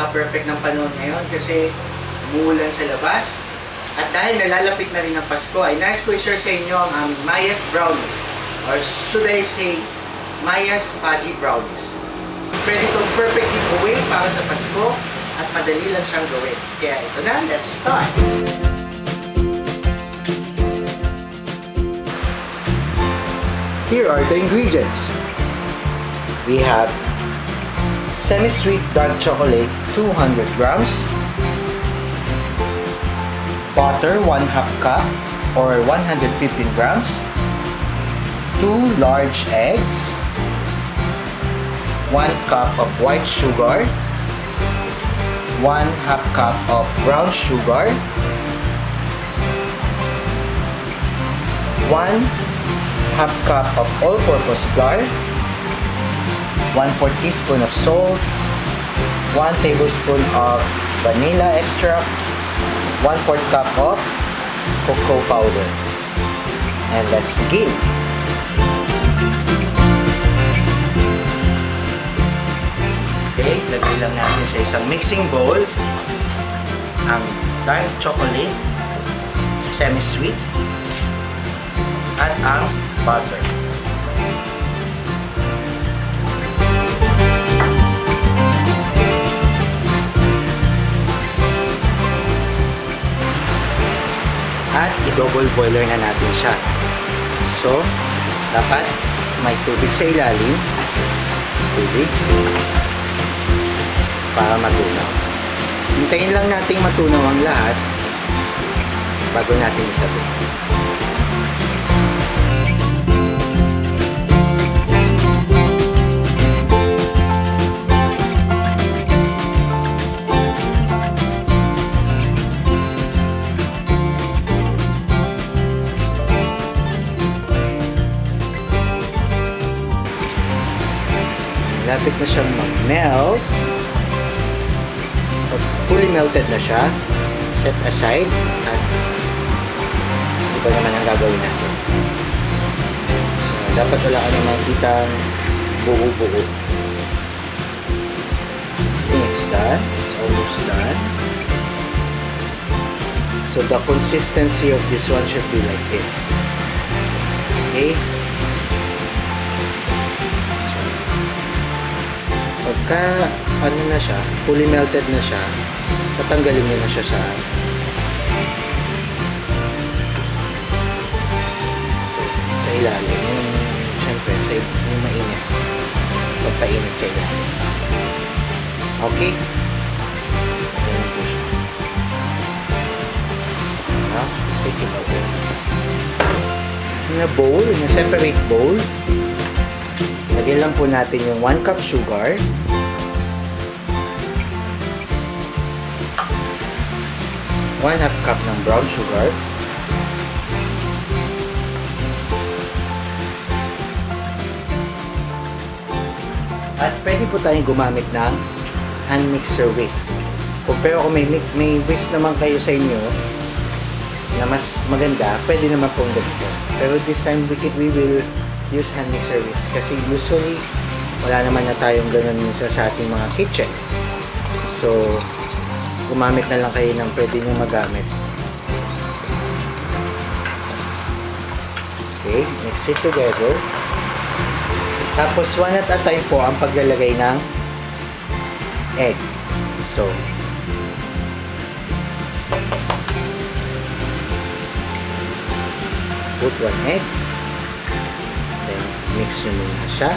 napaka-perfect ng panahon ngayon kasi umuulan sa labas. At dahil nalalapit na rin ang Pasko, ay nais ko i-share sa inyo ang aming Maia's Brownies. Or should I say, Maia's Fudgy Brownies. Pwede itong perfect giveaway para sa Pasko at madali lang siyang gawin. Kaya ito na, let's start! Here are the ingredients. We have semi-sweet dark chocolate 200 grams, butter 1/2 cup or 115 grams, 2 large eggs, 1 cup of white sugar, 1/2 cup of brown sugar, 1/2 cup of all-purpose flour, 1/4 teaspoon of salt, 1 tablespoon of vanilla extract, 1/4 cup of cocoa powder. And let's begin. Okay, lagay lang natin sa isang mixing bowl ang dark chocolate, semi-sweet, at ang butter. At i-double boiler na natin siya. So, dapat may tubig sa ilalim. Tubig. Para matunaw. Hintayin lang natin matunaw ang lahat bago natin itabi. Lapit na siyang mag-melt. Pag fully melted na siya, set aside at ito naman ang gagawin natin. So, dapat wala ka naman kitang buo-buo. It's done. It's almost done. So the consistency of this one should be like this. Okay? Pagka ano na siya, fully melted na siya, tatanggalin niyo na siya sa ilalim. Siyempre, yung mainit. Pagpainit sa ilalim. Okay? Ayan po siya. Take it away. In a bowl, in a separate bowl, lagyan lang po natin yung 1 cup sugar, 1/2 cup ng brown sugar, at pwede po tayong gumamit ng hand mixer whisk. Pero kung may whisk naman kayo sa inyo na mas maganda, pwede naman pong ganito. Pero this time we will use hand mixer whisk kasi usually wala naman na tayong ganun minsan sa ating mga kitchen. So, gumamit na lang kayo ng pwede nyo magamit. Okay, mix it together. Tapos, one at a time po ang paglalagay ng egg. So, put 1 egg. Then, mix nyo muna siya.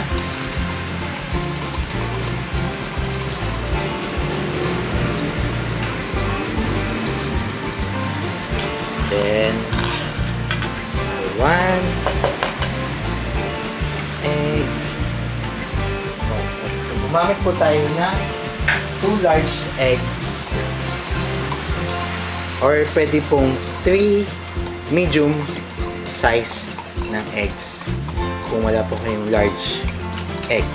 Then, 1 egg. So, gumamit po tayo ng 2 large eggs. Or pwede pong 3 medium size ng eggs. Kung wala po kayong large egg.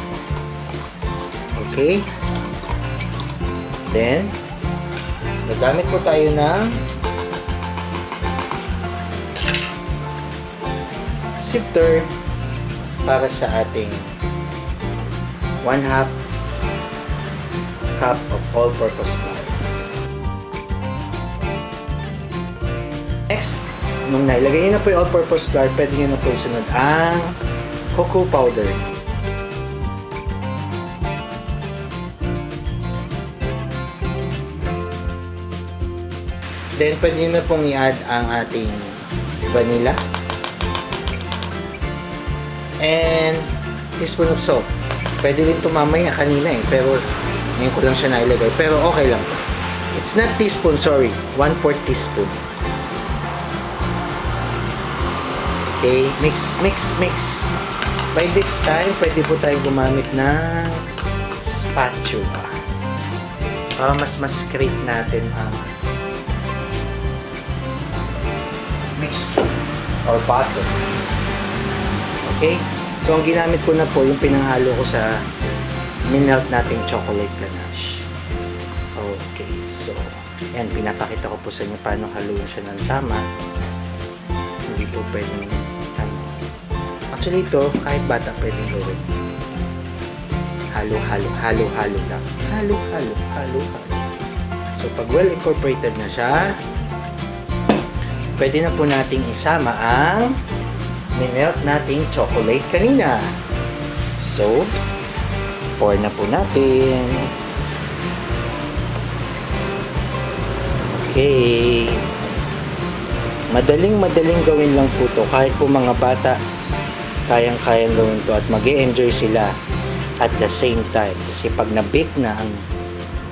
Okay? Then, nagamit po tayo ng sifter para sa ating 1/2 cup of all-purpose flour. Next, nung nailagay nyo na po yung all-purpose flour, pwede nyo na po isunod ang cocoa powder. Then, pwede nyo na pong i-add ang ating vanilla. And teaspoon of salt. Pwede rin ito mamaya kanina pero ngayon ko lang siya nailagay. Pero okay lang. It's not teaspoon, sorry. 1/4 teaspoon. Okay, mix, mix, mix. By this time, pwede po tayong gumamit ng spatula. Para mas scrape natin ang mixture or batter. Okay? So, ang ginamit ko na po, yung pinanghalo ko sa minelt nating chocolate ganache. Okay. So, yan. Pinapakita ko po sa inyo paano haluin siya ng tama. Hindi po pwedeng actually, ito, kahit bata pwedeng gawin. Halo, halo, halo, halo lang. Halo, halo, halo, halo. So, pag well incorporated na siya, pwede na po nating isama ang minelt nating chocolate kanina. So, pour na po natin. Okay. Madaling gawin lang po to. Kahit po mga bata, kayang-kayang gawin to at mag-e-enjoy sila at the same time. Kasi pag na-bake na ang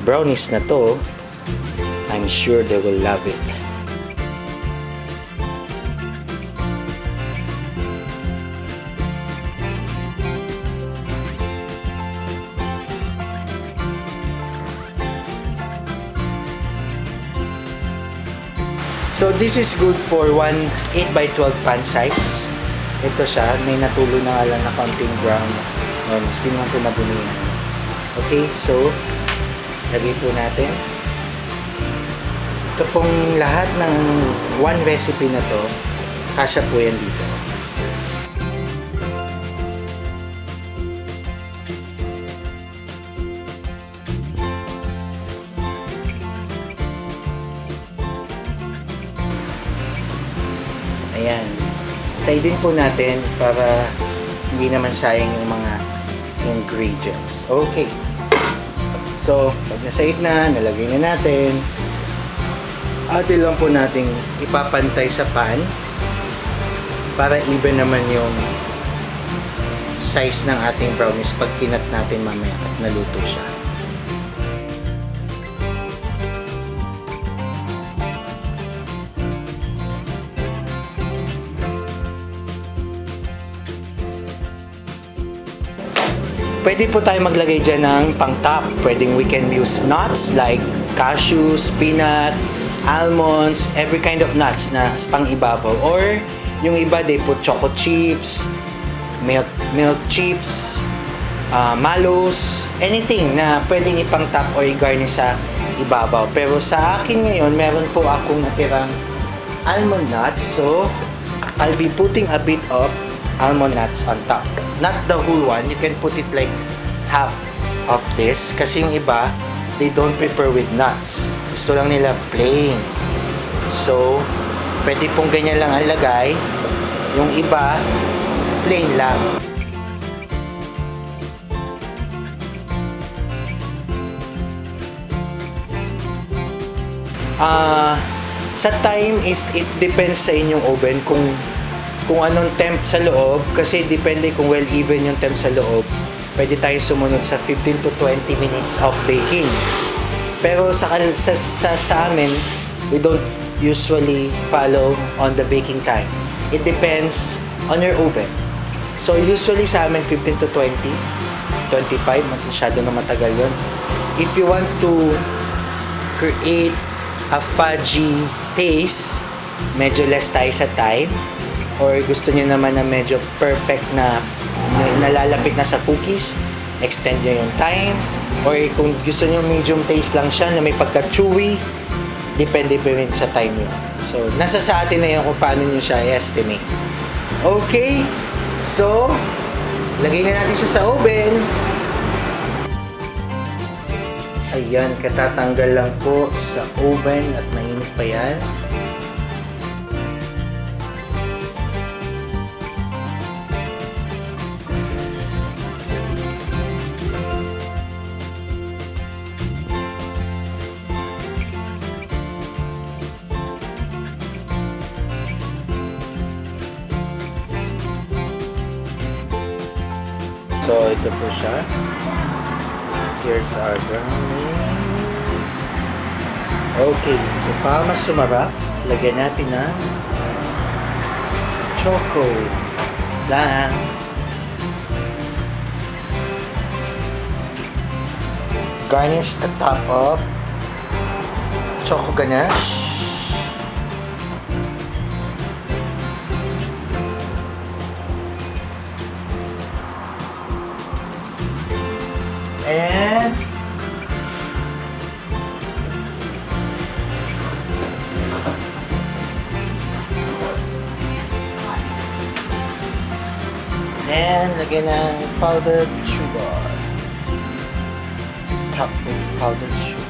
brownies na to, I'm sure they will love it. So, this is good for 1 8x12 pan size. Ito siya. May natulo na nga lang na counting brown. Hindi naman ito nabuni. Okay, so, lagay po natin. Ito pong lahat ng one recipe na to, kasya po yan dito. Ayan. Saidin po natin para hindi naman sayang yung mga ingredients. Okay. So, pag nasaid na, nalagay na natin. Atin lang po natin ipapantay sa pan para even naman yung size ng ating brownies pag kinat natin mamaya at naluto siya. Pwede po tayo maglagay dyan ng pang-top. Pwedeng we can use nuts like cashews, peanut, almonds, every kind of nuts na pang-ibabaw. Or yung iba, they put choco chips, milk chips, mallows, anything na pwedeng ipang-top or i-garnish sa ibabaw. Pero sa akin ngayon, meron po akong natirang almond nuts. So, I'll be putting a bit of almond nuts on top. Not the whole one. You can put it like half of this. Kasi yung iba, they don't prepare with nuts. Gusto lang nila plain. So, pwede pong ganyan lang ang lagay. Yung iba, plain lang. Sa time is, it depends sa inyong oven kung anong temp sa loob, kasi depende kung well even yung temp sa loob, pwede tayong sumunod sa 15 to 20 minutes of baking. Pero sa amin, we don't usually follow on the baking time. It depends on your oven. So usually sa amin 15 to 20, 25, masyado na matagal yun. If you want to create a fudgy taste, medyo less tayo sa time. Or gusto niyo naman na medyo perfect na nalalapit na sa cookies, extend niyo yung time. Or kung gusto niyo medium taste lang siya na may pagka-chewy, depende pa rin sa time yun. So, nasa sa atin na yun kung paano niyo siya i-estimate. Okay, so, lagay na natin siya sa oven. Ayan, katatanggal lang po sa oven at mainit pa yan. So, ito po siya. Here's our brownies. Okay, para mas sumarap, lagyan natin ng choco lang. Garnish the top of choco ganache. And lagyan ng powdered sugar. Top with powdered sugar.